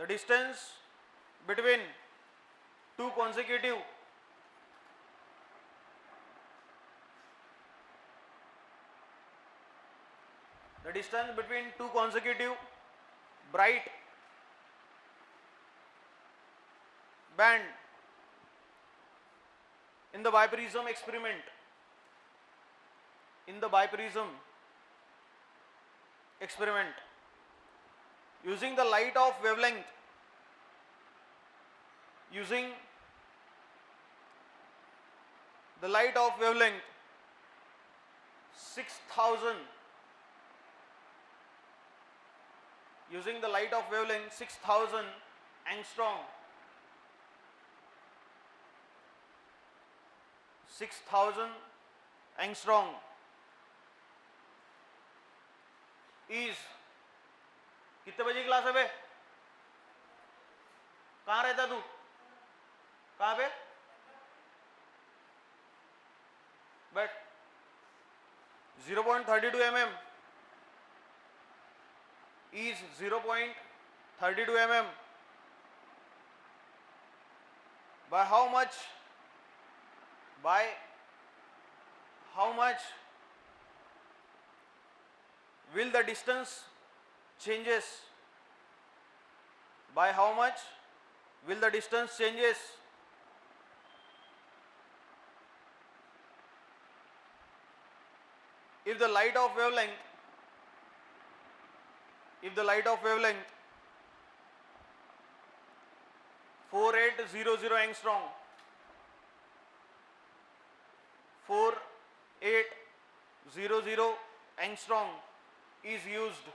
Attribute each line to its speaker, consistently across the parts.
Speaker 1: the distance between two consecutive bright band in the biprism experiment. Using the light of wavelength 6000 angstrom, 6000 angstrom is, कितने बजे class है बे? कहाँ रहता तू? कहाँ पे? बैठ. 0.32 mm is 0.32 mm by how much? Will the distance changes? By how much will the distance changes? If the light of wavelength 4800 angstrom, 4800 angstrom is used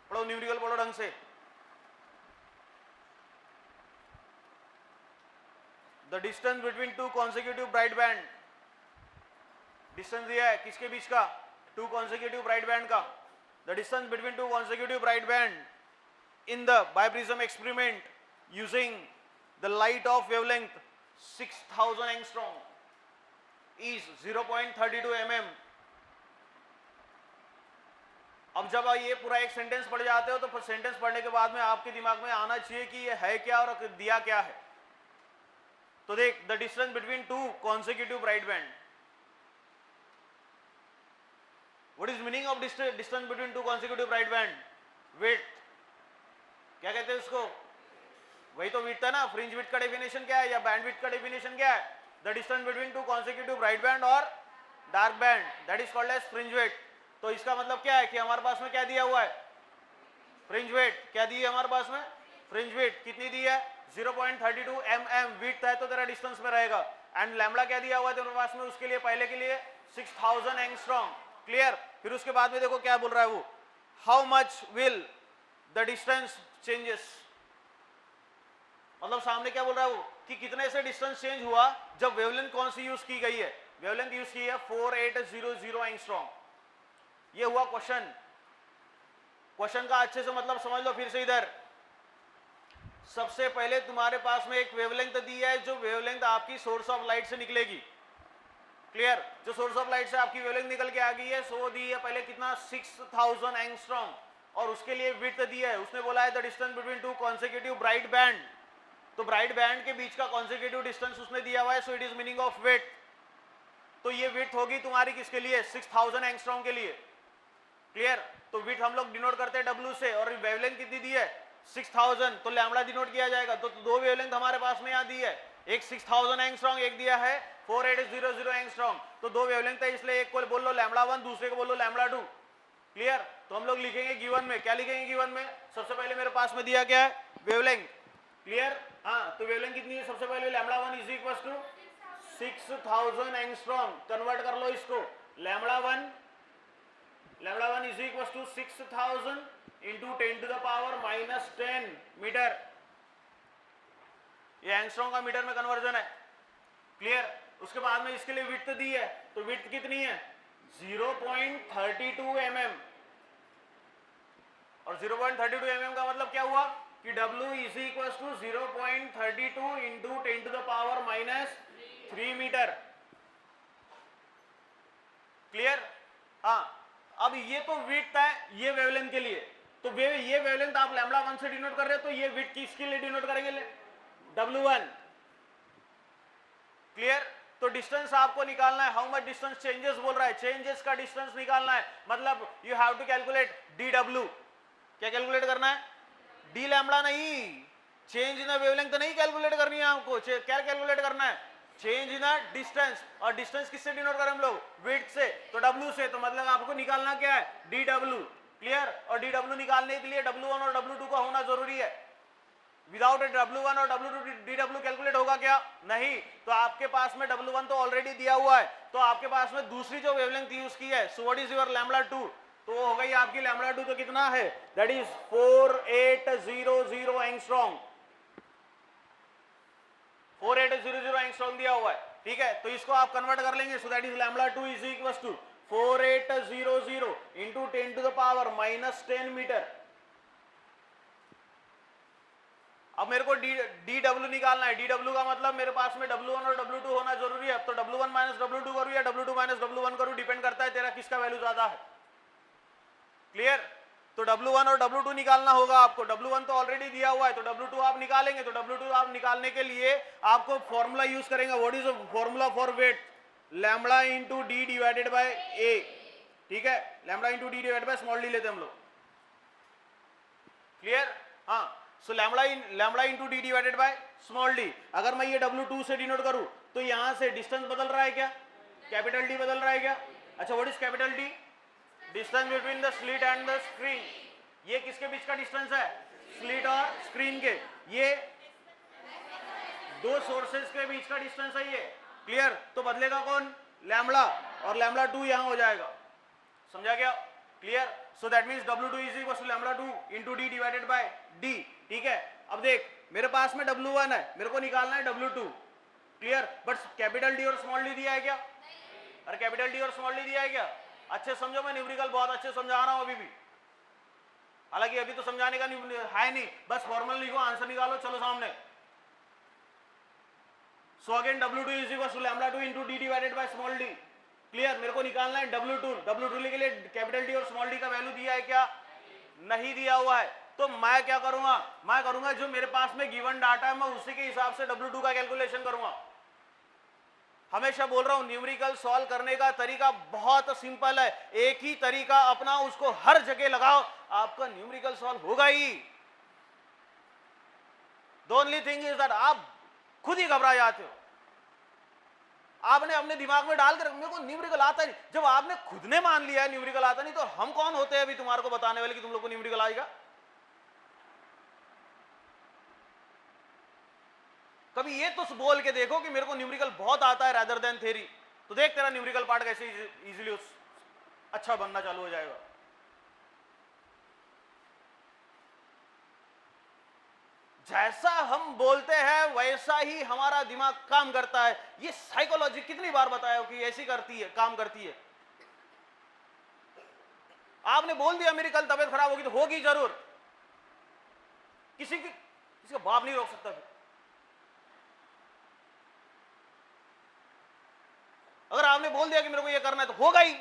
Speaker 1: पढ़ो न्यूमेरिकल पढ़ो ढंग से. The distance between two consecutive bright band, distance दिया है किसके बीच का? Two consecutive bright band का. The distance between two consecutive bright band in the biprism experiment using the light of wavelength 6000 angstrom is 0.32 mm. अब जब ये पूरा एक सेंटेंस पढ़ जाते हो तो सेंटेंस पढ़ने के बाद में आपके दिमाग में आना चाहिए कि ये है क्या और दिया क्या है. तो देख, the distance between two consecutive bright band. What is meaning of distance between two consecutive bright band? Width. क्या कहते हैं उसको? वही तो विड्थ है ना. फ्रिंज विड्थ का डेफिनेशन क्या है या बैंड विड्थ का डेफिनेशन क्या है? The distance between two consecutive bright band और dark band, that is called as fringe width. तो इसका मतलब क्या है कि हमारे पास में क्या दिया हुआ है? Fringe width. क्या दी है हमारे पास में? Fringe width. कितनी दी है? 0.32 mm विड्थ है तो तेरा डिस्टेंस में रहेगा. एंड लैम्बडा क्या दिया हुआ है तेरे पास में? उसके लिए पहले के लिए 6000 एंगस्ट्रॉम. क्लियर? फिर उसके बाद में देखो क्या बोल रहा है वो, how much will the distance changes. मतलब सामने क्या बोल रहा है वो कि कितने से डिस्टेंस चेंज हुआ जब वेवलेंथ कौन सी यूज की गई है? वेवलेंथ यूज की है 4800 एंगस्ट्रॉम. ये हुआ क्वेश्चन. क्वेश्चन का अच्छे से मतलब समझ लो फिर से. इधर सबसे पहले तुम्हारे पास में एक वेवलेंथ दी है, जो वेवलेंथ आपकी सोर्स ऑफ लाइट से निकलेगी. क्लियर? जो सोर्स ऑफ लाइट से आपकी वेवलेंथ निकल के आ गई है सो दी है पहले कितना? 6000 एंगस्ट्रॉम. और उसके लिए विड्थ दी है. उसने बोला है the distance between two consecutive bright band. तो ब्राइट बैंड के बीच का कॉन्सेक्यूटिव डिस्टेंस उसने दिया हुआ है, so it is meaning of width. तो ये विड्थ होगी तुम्हारी किसके लिए? 6000 एंगस्ट्रॉम के लिए. क्लियर? तो विड्थ हम लोग डिनोट करते हैं W से. और वेवलेंथ कितनी दी है? 6000. तो लैम्बडा डिनोट किया जाएगा. तो दो वेवलेंथ हमारे पास में यहाँ दी है, एक 6000 एंगस्ट्रॉम, एक दिया है 4800 एंगस्ट्रॉम. तो दो वेवलेंथ है, इसलिए एक को बोल लो लैम्बडा 1, दूसरे को बोल लो लैम्बडा 2. क्लियर? तो हम लोग लिखेंगे गिवन में. क्या लिखेंगे गिवन में? सबसे पहले मेरे पास में दिया क्या है? वेवलेंथ. क्लियर? हाँ, तो वेवलेंथ कितनी है? सबसे पहले lambda 1 is equal to 6000 angstrom. Convert कर लो इसको. Lambda 1 is equals to 6000 into 10 to the power minus 10 metre. ये एंगस्ट्रॉम का मीटर में कन्वर्जन है. क्लियर? उसके बाद में इसके लिए विड्थ दी है, तो विड्थ कितनी है? 0.32 mm. और 0.32 mm का मतलब क्या हुआ कि W is equal to 0.32 into 10 to the power -3 metre. Clear? हाँ, अब ये तो विड्थ है ये वेवलेंथ के लिए, तो ये वेवलेंथ आप लैम्बडा 1 से डिनोट कर रहे हो, तो ये विड्थ किसके लिए डिनोट करेंगे? W1। क्लियर? तो डिस्टेंस आपको निकालना है, हाउ मच डिस्टेंस चेंजेस बोल रहा है, चेंजेस का डिस्टेंस निकालना है, मतलब you have to calculate DW। क्या कैलकुलेट करना है? डी लैम्बडा नहीं, चेंज इन वेवलेंथ नहीं कैलकुलेट करनी है आपको, क्या कैलकुलेट करना है? Change in distance. और डिस्टेंस किससे डिनोट करें हम लोग? विड्थ से, तो W से, तो मतलब आपको निकालना क्या है? DW। क्लियर? और DW निकालने के लिए W1 और W2 का होना जरूरी है। विदाउट W1 और W2 DW कैलकुलेट होगा क्या? नहीं। तो आपके पास में W1 तो ऑलरेडी दिया हुआ है, तो आपके पास में दूसरी जो वेवलेंथ यूज की है, so what is your lambda 2, तो हो गई आपकी लैम्बडा 2, तो कितना है? That is 4800 angstrom. 4800 एंगस्ट्रॉम दिया हुआ है, ठीक है? तो इसको आप कन्वर्ट कर लेंगे, so that is lambda 2 is equal to 4800 into 10 to the power -10 metre. अब मेरे को DW निकालना है। DW का मतलब मेरे पास में W1 और W2 होना जरूरी है। अब तो W1 माइनस W2 करूं या W2 माइनस W1 करूं, डिपेंड करता है तेरा किसका वैल्यू ज्यादा है। क्लियर? तो W1 और W2 निकालना होगा आपको। W1 तो ऑलरेडी दिया हुआ है, तो W2 आप निकालेंगे, तो W2 आप निकालने के लिए आपको फॉर्मूला यूज करेंगे। What is formula for width? Lambda into D divided by a. ठीक है, lambda into D divided by small d लेते हम लोग। क्लियर? हाँ, so lambda into D divided by small d. अगर मैं ये W2 से डिनोट करूं, तो यहां से डिस्टेंस बदल रहा है क्या? कैपिटल डी बदल रहा है क्या? अच्छा, what is capital D? Distance between the slit and the screen. ये किसके बीच का डिस्टेंस है? स्लिट और स्क्रीन के। ये दो सोर्सेस के बीच का डिस्टेंस है ये। क्लियर? तो बदलेगा कौन? लैम्बडा, और लैम्बडा 2 यहां हो जाएगा। समझा क्या? Clear? So that means W2 is equal to lambda 2 into D divided by D. ठीक है, अब देख मेरे पास में W1 है, मेरे को निकालना है W2। Clear? But capital D और स्मॉल डी दिया है क्या? अरे कैपिटल डी और स्मॉल डी दिया है क्या? अच्छे समझो, मैं न्यूमेरिकल बहुत अच्छे समझा रहा हूं अभी भी, हालांकि अभी तो समझाने का है नहीं, बस फॉर्मूला लिखो, आंसर निकालो, चलो सामने। So again W2 is equal to lambda 2 into D divided by small D. Clear? मेरे को निकालना है W2 के लिए कैपिटल डी और स्मॉल डी का वैल्यू दिया है क्या? नहीं दिया हुआ है। तो मैं क्या करूंगा? मैं करूंगा जो मेरे पास में गिवन डाटा है, मैं उसी के हिसाब से W2 का कैलकुलेशन करूंगा। हमेशा बोल रहा हूं, न्यूमेरिकल सॉल्व करने का तरीका बहुत सिंपल है, एक ही तरीका अपना, उसको हर जगह लगाओ, आपका न्यूमेरिकल सॉल्व होगा ही। The only thing is that आप खुद ही घबरा जाते हो। आपने अपने दिमाग में डाल कर मेरे को न्यूमेरिकल आता नहीं, जब आपने खुद ने मान लिया है न्यूमेरिकल आता नहीं, तो हम कौन होते हैं अभी तुम्हारे को बताने वाले कि तुम लोग को न्यूमेरिकल आएगा? कभी ये तो बोल के देखो कि मेरे को न्यूमेरिकल बहुत आता है रादर देन थ्योरी, तो देख तेरा न्यूमेरिकल पार्ट कैसे इजीली अच्छा बनना चालू हो जाएगा। जैसा हम बोलते हैं वैसा ही हमारा दिमाग काम करता है। ये साइकोलॉजी कितनी बार बताया कि ऐसी करती है, काम करती है। आपने बोल दिया मेरी कल तबीयत खराब होगी, तो होगी जरूर, किसी का बाप नहीं रोक सकता। अगर आपने बोल दिया कि मेरे को ये करना है, तो होगा ही।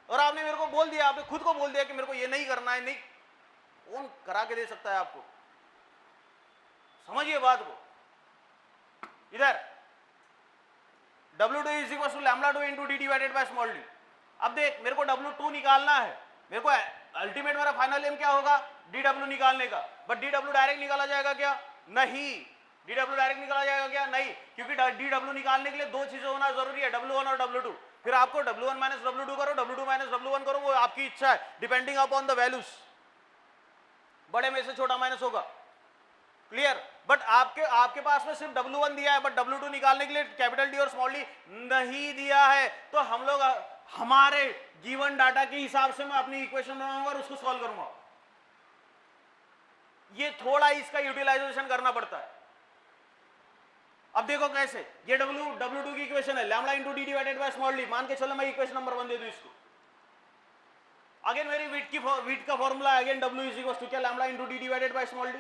Speaker 1: और आपने मेरे को बोल दिया, आपने खुद को बोल दिया कि मेरे को ये नहीं करना है, नहीं, कौन करा के दे सकता है आपको? समझिए बात को। इधर W2 is equal to lambda 2 into D divided by small D. अब देख मेरे को W2 निकालना है, मेरे को अल्टीमेट मेरा फाइनल एम क्या होगा? DW निकालने का। बट DW डायरेक्ट निकाला जाएगा क्या? नहीं। DW डायरेक्ट निकाला जाएगा क्या? नहीं, क्योंकि DW निकालने के लिए दो चीजें होना जरूरी है, W1 और W2। फिर आपको W1 माइनस W2 करो, W2 माइनस W1 करो, वो आपकी इच्छा है, डिपेंडिंग अपॉन द वैल्यूज। बड़े में से छोटा माइनस होगा। क्लियर? बट आपके पास में सिर्फ W1 दिया है, बट W2 निकालने के लिए कैपिटल डी और स्मॉल डी नहीं दिया है। तो हम लोग हमारे गिवन डाटा के हिसाब से मैं अपनी इक्वेशन बनाऊंगा और उसको सॉल्व करूंगा। ये थोड़ा इसका यूटिलाइजेशन करना पड़ता है। अब देखो कैसे, ये W2 की इक्वेशन है, lambda into D divided by small D. मान के चलो मैं इक्वेशन नंबर 1 दे दूं इसको। अगेन मेरी विड्थ का फॉर्मूला है again W is equal to क्या lambda into D divided by small D.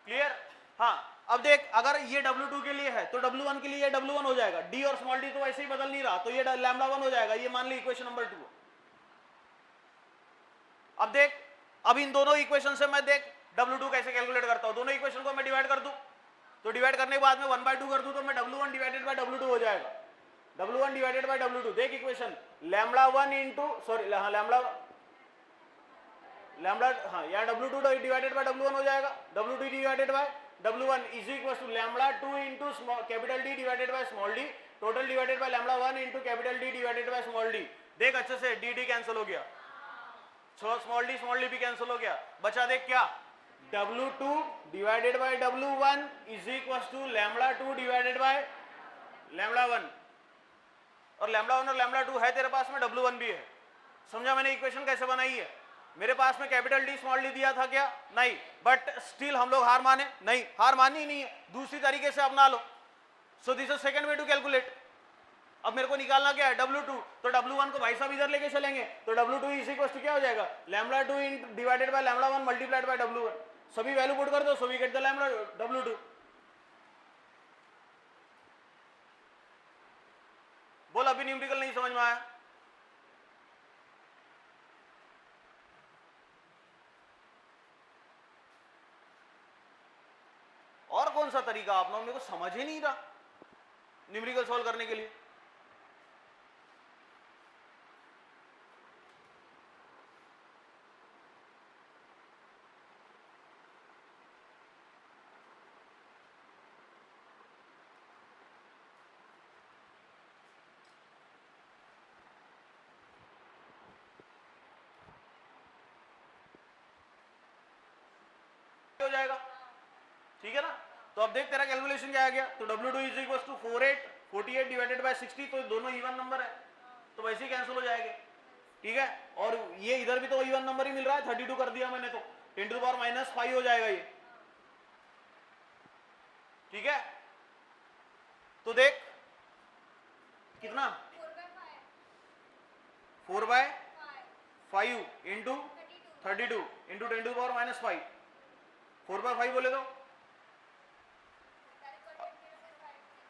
Speaker 1: Clear? हाँ अब देख अगर ये W2 के लिए है तो W1 के लिए ये W1 हो जाएगा, D और स्मॉल d तो वैसे ही बदल नहीं रहा तो ये लैम्बडा 1 हो जाएगा, ये मान ली इक्वेशन नंबर 2। अब देख अब इन दोनों इक्वेशन से मैं देख W2 कैसे कैलकुलेट करता हूं, दोनों इक्वेशन को मैं डिवाइड कर दूं तो डिवाइड करने के बाद में 1/2 कर दूं तो मैं W1 डिवाइडेड बाय W2 हो जाएगा, W1 डिवाइडेड बाय W2। देख इक्वेशन लैम्बडा 1 इंटू सॉरी हाँ लैम्बडा हाँ यहाँ W2 डिवाइडेड बाय W1 हो जाएगा, W2 divided by W1 is equal to lambda 2 into capital D divided by small d total divided by lambda 1 into capital D divided by small d। देख अच्छे से D cancel हो गया, small D भी cancel हो गया, बचा देख क्या W2 divided by W1 is equal to lambda 2 divided by lambda 1 और लैम्बडा 1 और लैम्बडा 2 है तेरे पास में, W1 भी है। समझा मैंने इक्वेशन कैसे बनाई है? मेरे पास में कैपिटल डी स्मॉल डी दिया था क्या? नहीं, बट स्टिल हम लोग हार माने नहीं, हार मानी ही नहीं है, दूसरी तरीके से अपना लो। So this is second way to calculate. अब मेरे को निकालना क्या है W2, तो W1 को भाई साहब इधर लेके चलेंगे तो W2 इज इक्वल टू क्या हो जाएगा lambda 2 divided by lambda 1 multiplied by W1। सभी वैल्यू पुट कर दो so we get the lambda W2। बोल अभी न्यूमेरिकल नहीं समझ में आया? और कौन सा तरीका अपना मेरे को समझ ही नहीं रहा न्यूमेरिकल सॉल्व करने के लिए। हो जाएगा ठीक है ना? तो अब देख तेरा कैलकुलेशन क्या आ गया, तो W2 is equal to 48 divided by 60, तो दोनों इवन नंबर है तो वैसे ही कैंसिल हो जाएंगे। ठीक है, और ये इधर भी तो इवन नंबर ही मिल रहा है, 32 कर दिया मैंने तो 10 टू पावर -5 हो जाएगा ये। ठीक है, तो देख कितना 4/5 इंटू 32 इंटू 10 टू पावर -5 4/5 बोले तो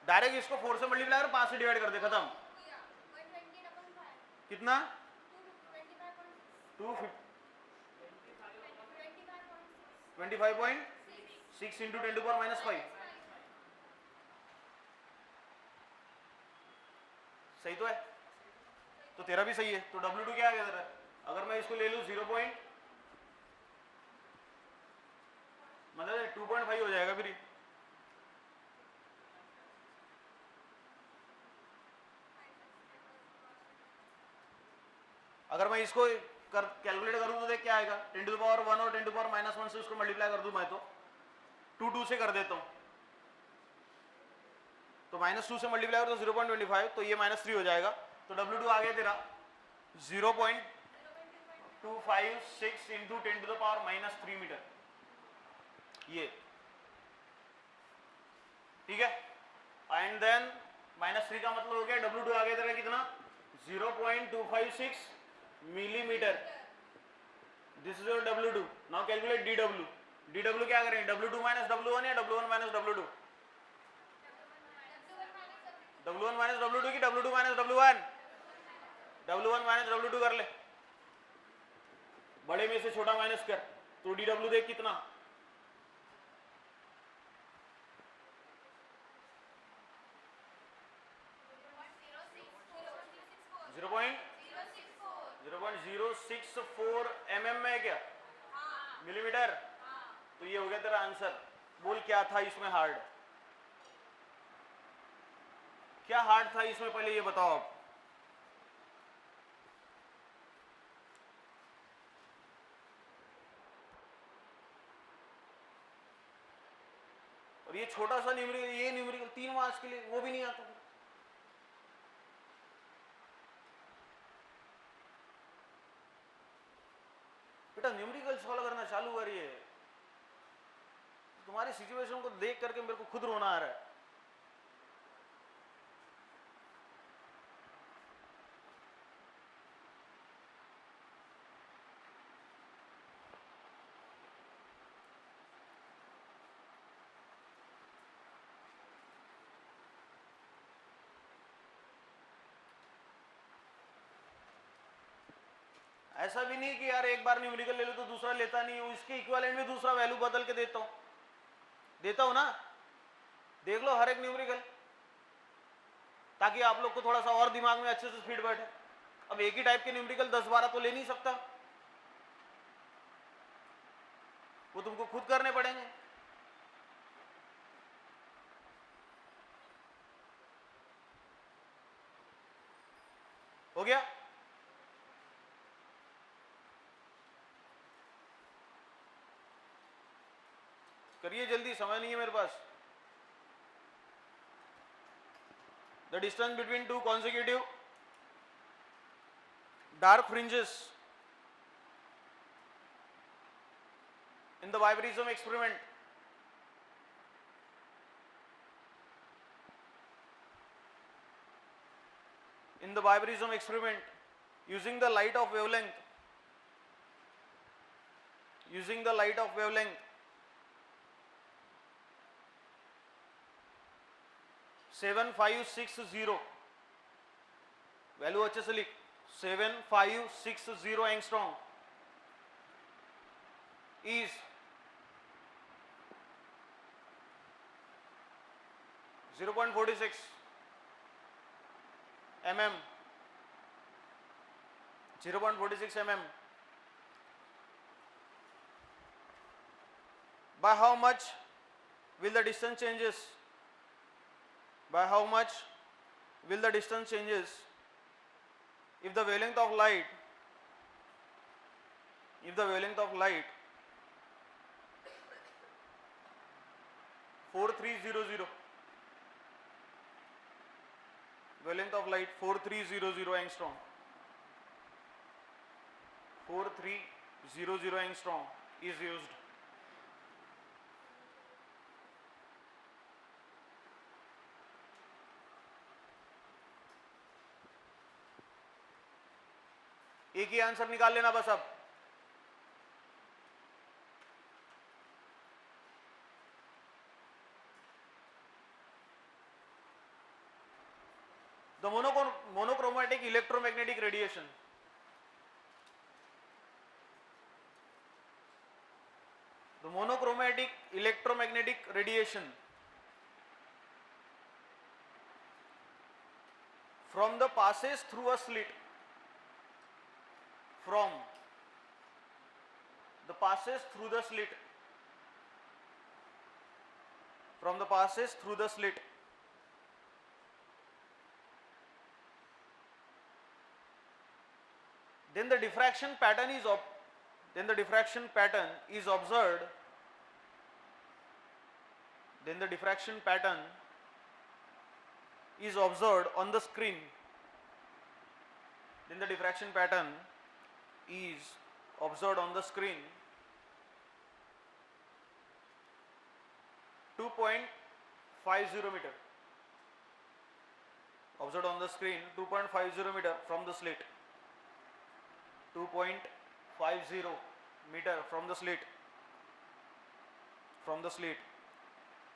Speaker 1: डायरेक्ट इसको 4 से मल्टीप्लाई कर 5 से डिवाइड कर दे, खत्म। कितना 25.6 इंटू 10 टू पावर -5 सही तो है, तो तेरा भी सही है। तो W2 क्या आ गया तेरा? अगर मैं इसको ले लूं 0 मतलब 2.5 हो जाएगा फिर। अगर मैं इसको कैलकुलेट करूं तो देख क्या आएगा, 10 टू पावर 1 और 10 टू पावर -1 से उसको मल्टीप्लाई कर दूं मैं तो 2 से कर देता हूं, तो -2 से मल्टीप्लाई करो तो 0.25, तो ये -3 हो जाएगा। तो W2 आ गया तेरा 0.256 into 10 to the power -3 metre, ये ठीक है। एंड देन -3 का मतलब हो गया W2 आ गया तेरा कितना 0.256 millimetre. This is your W2। Now calculate DW। DW क्या करेंगे, W2 माइनस W1 या W1 minus W2? W1 minus W2 की W2 minus W1? W1 minus W2 कर ले, बड़े में से छोटा माइनस कर, तो DW देख कितना 0.064 mm में है क्या, मिलीमीटर। तो ये हो गया तेरा आंसर। बोल क्या था इसमें हार्ड, क्या हार्ड था इसमें, पहले ये बताओ आप। और ये छोटा सा न्यूमेरिकल, ये न्यूमेरिकल 3 मार्क्स के लिए वो भी नहीं आता। बेटा न्यूमेरिकल सॉल्व करना चालू करिए, तुम्हारी सिचुएशन को देख करके मेरे को खुद रोना आ रहा है। ऐसा भी नहीं कि यार एक बार न्यूमेरिकल ले लो तो दूसरा लेता नहीं हूँ, इसके इक्विवेलेंट में दूसरा वैल्यू बदल के देता हूँ ना। देख लो हर एक न्यूमेरिकल, ताकि आप लोग को थोड़ा सा और दिमाग में अच्छे से फिट बैठे। अब एक ही टाइप के न्यूमेरिकल 10-12 तो ले नहीं सकता, वो तुमको खुद करने पड़ेंगे। हो गया? करिए जल्दी, समय नहीं है मेरे पास। The distance between two consecutive dark fringes in the Vibrism experiment using the light of wavelength 7560, value अच्छे से लिख, 7560 angstrom is 0.46 mm, 0.46 mm. By how much will the distance changes? By how much will the distance changes if the wavelength of light 4300, wavelength of light 4300 angstrom, 4300 angstrom is used. एक ही answer निकाल लेना बस। अब the monochromatic electromagnetic radiation, the monochromatic electromagnetic radiation from the passes through a slit, from the passes through the slit, from the passes through the slit, then the diffraction pattern is observed, then the diffraction pattern is observed on the screen, then the diffraction pattern is observed on the screen 2.50 meter, observed on the screen 2.50 meter from the slit, 2.50 meter from the slit,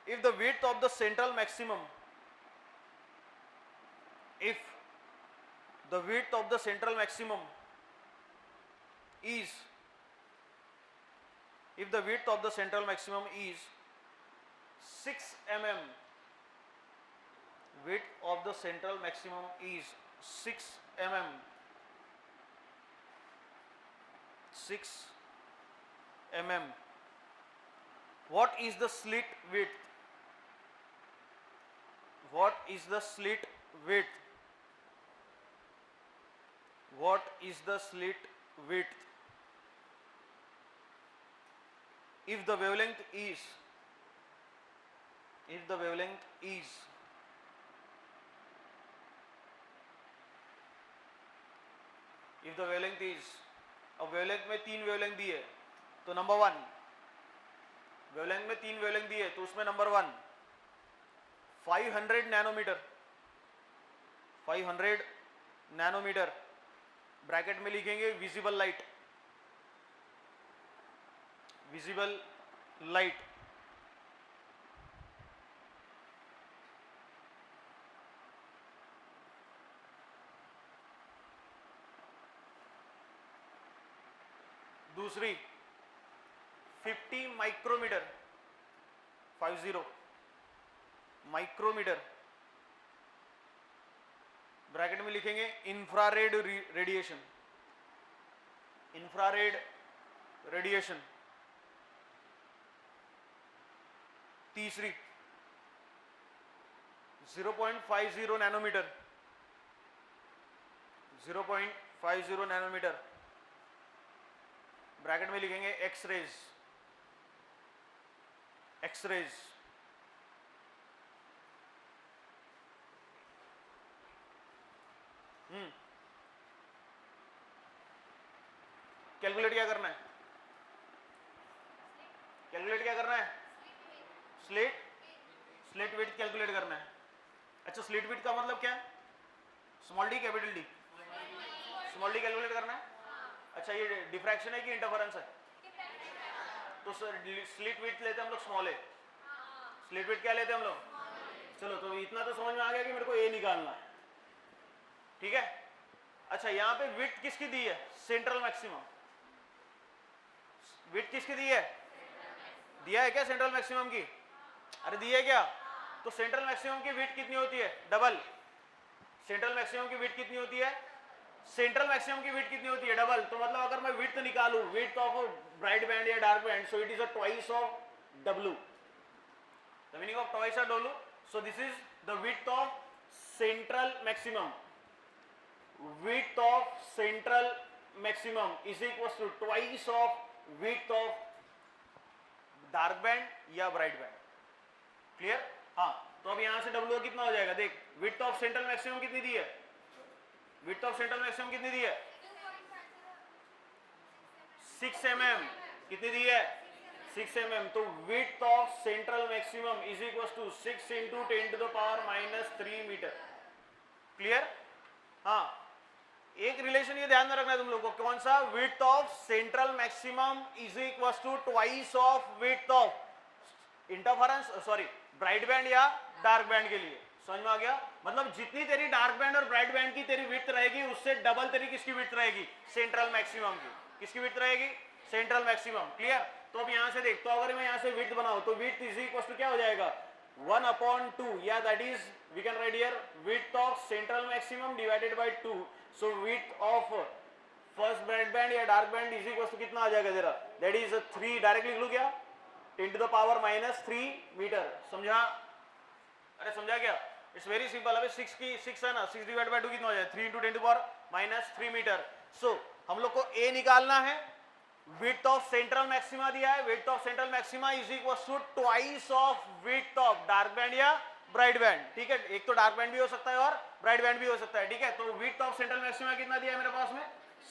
Speaker 1: if the width of the central maximum, if the width of the central maximum is 6 mm, width of the central maximum is 6 mm, 6 mm, what is the slit width? What is the slit width? What is the slit width? If the wavelength is अब wavelength में 3 wavelength दी है, तो number 1 wavelength में 3 wavelength दी है, तो उसमें number 1 500 nanometre bracket में लिखेंगे विजिबल लाइट, दूसरी 50 माइक्रोमीटर, 50 माइक्रोमीटर, ब्रैकेट में लिखेंगे इंफ्रारेड रेडिएशन, इंफ्रारेड रेडिएशन। तीसरी 0.50 नैनोमीटर, 0.50 नैनोमीटर, ब्रैकेट में लिखेंगे X rays, X rays. Calculate क्या करना है, कैलकुलेट क्या करना है, स्लिट, स्लिट विड्थ कैलकुलेट करना है। अच्छा स्लिट विड्थ का मतलब क्या है, small D capital D, small D calculate करना है। अच्छा ये डिफ्रैक्शन है कि इंटरफेरेंस है, तो स्लिट विड्थ लेते हैं हम लोग स्मॉल है, स्लिट विड्थ क्या लेते हैं हम लोग। चलो तो इतना तो समझ में आ गया कि मेरे को ए निकालना है, ठीक है। अच्छा यहाँ पे विड्थ किसकी दी है, सेंट्रल मैक्सिमम, विड्थ किसकी दी है, दिया है क्या सेंट्रल मैक्सिमम की, अरे दी है क्या। तो सेंट्रल मैक्सिमम की विड्थ कितनी होती है, डबल। सेंट्रल मैक्सिमम की विड्थ कितनी होती है, सेंट्रल मैक्सिमम की विड्थ कितनी होती है, डबल। तो मतलब अगर मैं विड्थ निकालूं, विड्थ ऑफ ब्राइट बैंड या dark band, so it is a twice of W, the meaning of twice of W. So this is the width of central maximum, width of central maximum is equals to twice of width of dark band या bright band. Clear. हाँ तो अब यहां से W कितना हो जाएगा, देख विड्थ ऑफ सेंट्रल मैक्सिमम कितनी दी है, विड्थ ऑफ सेंट्रल मैक्सिमम कितनी दी है, 6 mm, कितनी दी है 6 mm। तो width of central maximum is equal to 6 into 10 to the power -3 metre. Clear. हाँ एक रिलेशन ये ध्यान में रखना है तुम लोगों को, कौन सा, width of central maximum is equal to twice of width of interference, sorry bright band या डार्क बैंड के लिए। समझ में आ गया, मतलब जितनी तेरी डार्क बैंड और ब्राइट बैंड की तेरी विड्थ रहेगी उससे डबल तेरी किसकी विड्थ रहेगी, सेंट्रल मैक्सिमम की। किसकी विड्थ रहेगी, सेंट्रल मैक्सिमम। क्लियर। तो अब यहां से देख, तो अगर मैं यहां से विड्थ बनाऊं तो विड्थ इज इक्वल टू क्या हो जाएगा, 1/2 या that is we can write here width of central maximum divided by 2। So width of first bright band या dark band is equal to कितना आ जाएगा तेरा, दैट इज 3, डायरेक्ट लिख लूं क्या, 10 टू द पावर -3 मीटर। समझा, अरे समझा क्या, इट्स वेरी सिंपल। अबे 6 है ना, 6 डिवाइड बाय 2 कितना हो जाए, 3 इंटू 10 टू पावर -3 मीटर। सो हम लोग को ए निकालना है, विड्थ ऑफ सेंट्रल मैक्सिमा दिया है, width of central maxima is equal to twice of width of dark band या ब्राइट बैंड। ठीक है, एक तो डार्क बैंड भी हो सकता है और ब्राइट बैंड भी हो सकता है। ठीक है, तो विड्थ ऑफ सेंट्रल मैक्सिमा कितना दिया है मेरे पास में,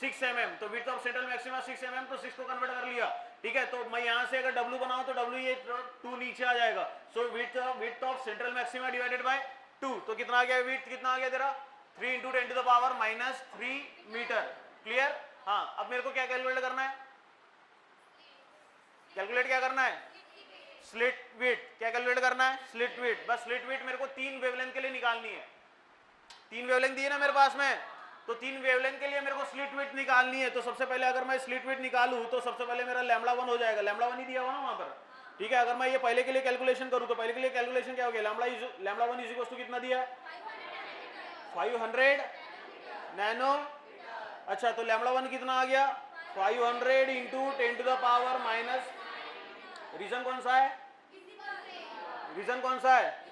Speaker 1: 6 mm। तो width of central maxima 6 mm, तो 6 को कन्वर्ट कर लिया। ठीक है, तो मैं यहां से अगर W बनाऊं तो W ये 2 नीचे आ जाएगा। So width of central maxima divided by 2, तो कितना आ गया, विड्थ कितना आ गया तेरा, 3 into 10 to the power -3 metre. Clear. हाँ अब मेरे को क्या कैलकुलेट करना है, कैलकुलेट क्या करना है, स्लिट विड्थ। क्या कैलकुलेट करना है, स्लिट विड्थ। बस स्लिट विड्थ मेरे को 3 वेवलेंथ के लिए निकालनी है। 3 वेवलेंथ दी है ना मेरे पास में, तो 3 वेवलेंथ के लिए मेरे को स्लिट विड्थ निकालनी है। तो सबसे पहले अगर मैं स्लिट विड्थ निकालूं तो सबसे पहले मेरा λ1 हो जाएगा, λ1 ही दिया हुआ ना वहां पर। ठीक है, अगर मैं ये पहले के लिए कैलकुलेशन करूं तो पहले के लिए कैलकुलेशन क्या हो गया, λ1 इज इक्वल टू कितना दिया, 500 नैनो। अच्छा तो λ1 कितना आ गया, 500 into 10 to the power minus, region कौन सा है, रीजन कौन सा है,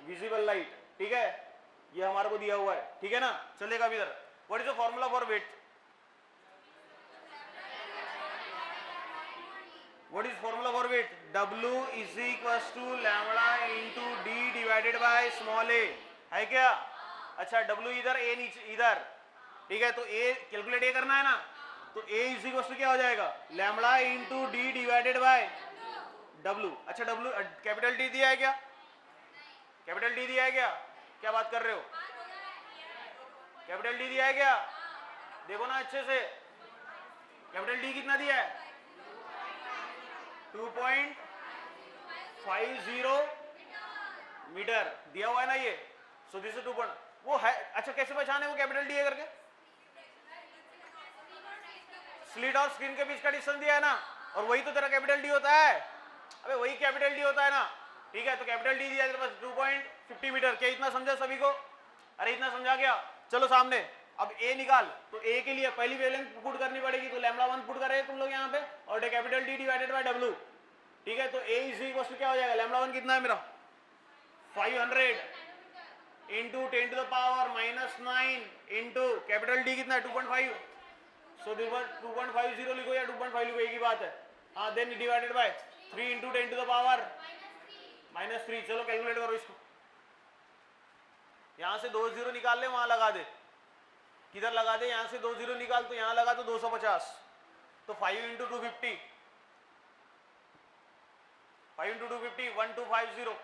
Speaker 1: विजिबल लाइट। ठीक है, ये हमारे को दिया हुआ है। ठीक है ना, चलेगा अभी इधर। What is the formula for width, what is formula for width, W is equal to lambda into D divided by small a, है क्या। अच्छा W इधर, A नीचे इधर। ठीक है, तो A कैलकुलेट ये करना है ना, तो A इज इक्वल टू क्या हो जाएगा, lambda into D divided by W। अच्छा W कैपिटल D दिया है क्या, कैपिटल D दिया है क्या बात कर रहे हो, कैपिटल D दिया है क्या, देखो ना अच्छे से, कैपिटल D कितना दिया है, 2.50 मीटर दिया हुआ है ना ये। सो दिस इज 2. वो है, अच्छा कैसे पहचाने वो कैपिटल D है करके, स्लिट और स्क्रीन के बीच का डिस्टेंस दिया है ना, और वही तो तेरा कैपिटल डी होता है। अबे वही कैपिटल डी होता है ना, ठीक है। तो कैपिटल डी दिया है तेरे पास 2.50 मीटर। क्या इतना समझा सभी को? अरे इतना समझा क्या? चलो सामने अब ए निकाल। तो ए के लिए पहली वेवलेंथ पुट करनी पड़ेगी, तो लैम्बडा 1 पुट करें तुम लोग यहाँ पे, और capital D divided by W, ठीक है। तो ए इज इक्वल टू क्या हो जाएगा, लैम्बडा 1 कितना है मेरा 500 into 10 to the power -9 into capital D कितना है 2.5। सो 2.50 लिखो या 2.5 लिखो, एक ही बात है। हाँ, then divided by 3 into 10 to the power -3। चलो कैलकुलेट करो इसको, यहां से 2 जीरो निकाल ले, वहां लगा दे। किधर लगा दे? यहां से 2 जीरो निकाल, तो यहां लगा तो 250। तो 5 इंटू 250, 5 इंटू 250 1250।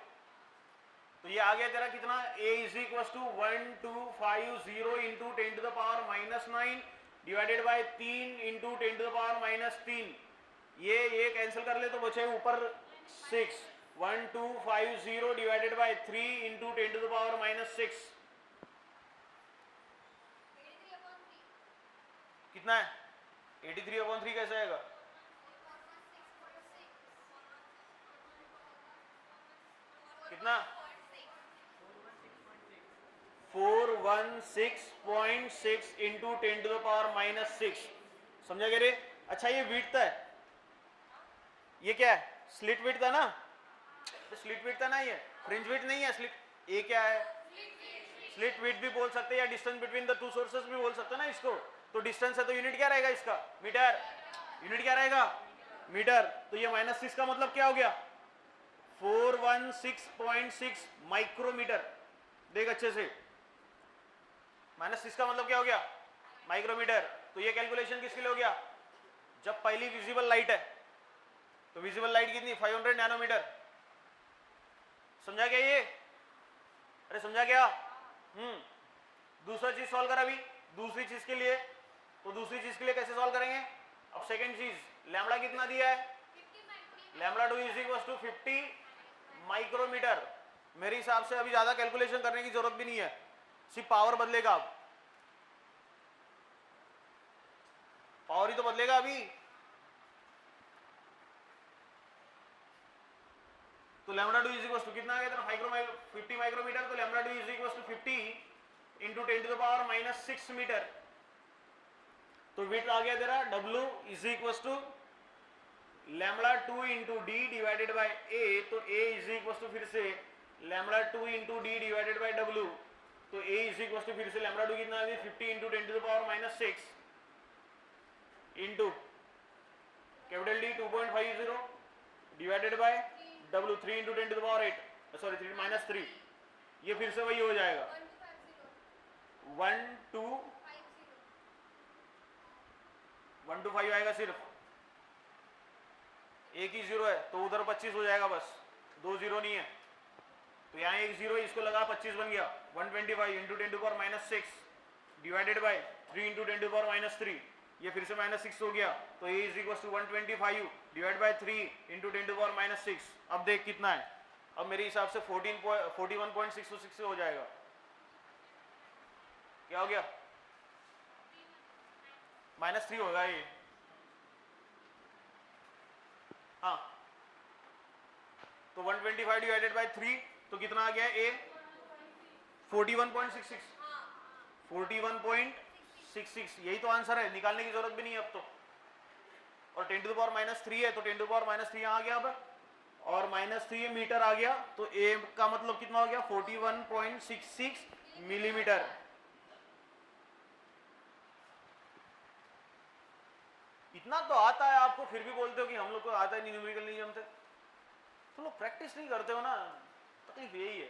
Speaker 1: तो ये आ गया तेरा कितना, a is equal to 1250 into 10 to the power -9 divided by 3 into 10 to the power -3। ये कैंसिल कर ले तो बचे ऊपर 6। 1250 divided by 3 into 10 to the power -6 कितना है? 83/3 कैसे आएगा? कितना? 416.6 इंटू 10 टू द पावर -6। समझा क्या रे? अच्छा ये विड्थ है, ये क्या है? स्लिट विड्थ है ना, तो स्लिट विड्थ है ना, ये फ्रिंज विड्थ नहीं है। स्लिट ये क्या है? स्लिट विड्थ भी बोल सकते हैं, या distance between the two sources भी बोल सकते हैं ना इसको। तो डिस्टेंस है तो यूनिट क्या रहेगा इसका? मीटर। यूनिट क्या रहेगा? मीटर। तो ये -6 का मतलब क्या हो गया? 416.6 माइक्रोमीटर। देख अच्छे से, -6 का मतलब क्या हो गया? माइक्रोमीटर। तो ये कैलकुलेशन किसके लिए हो गया? जब पहली विजिबल लाइट है, तो विजिबल लाइट कितनी? 500 नैनोमीटर। समझा क्या ये? अरे समझा क्या? दूसरा चीज सॉल्व कर अभी, दूसरी चीज के लिए। तो दूसरी चीज के लिए कैसे सॉल्व करेंगे? अब सेकंड चीज, लैम्बडा कितना दिया है? Lambda 2 is equal to 50 micrometre. मेरे हिसाब से अभी ज्यादा कैलकुलेशन करने की जरूरत भी नहीं है, सिर्फ पावर बदलेगा। अब पावर ही तो बदलेगा अभी। तो लैम्बडा 2 इज इक्वल टू कितना आ गया तेरा? 50 माइक्रोमीटर। तो lambda 2 is equal to 50 into 10 to the power -6 meter. तो विड्थ आ गया तेरा W is equal to lambda 2 into D divided by a. तो A इज इक्वल टू फिर से lambda 2 into D divided by W। तो A is equal to फिर से लैम्बडा 2 कितना है? 50 into 10 to the power -6 into capital D 2.50 divided by W 3 into 10 to the power 8, sorry 3 -3। ये फिर से वही हो जाएगा 125 आएगा सिर्फ, एक ही जीरो है तो उधर 25 हो जाएगा, बस 2 जीरो नहीं है। तो यहाँ एक जीरो इसको लगा 25 बन गया। 125 into 10 to power -6 divided by 3 into 10 to power -3। ये फिर से -6 हो गया। तो A is equal to 125 divide by 3 into 10 to power -6। अब देख कितना है? अब मेरे हिसाब से 41.626 से हो जाएगा। क्या हो गया? -3 होगा ये। हाँ, तो 125 डिवाइडेड बाय 3 तो कितना आ गया? A 41.66, 41.66। यही तो आंसर है, निकालने की जरूरत भी नहीं है अब तो। और 10 टू द पावर -3 है, तो 10 टू द पावर -3 यहाँ आ गया अब, और -3 मीटर आ गया। तो A का मतलब कितना हो गया? 41.66 मिलीमीटर। इतना तो आता है आपको, फिर भी बोलते हो कि हम लोग को आता है नहीं, न्यूमेरिकल नहीं जमते। तुम लोग प्रैक्टिस नहीं करते हो ना, तकलीफ यही है।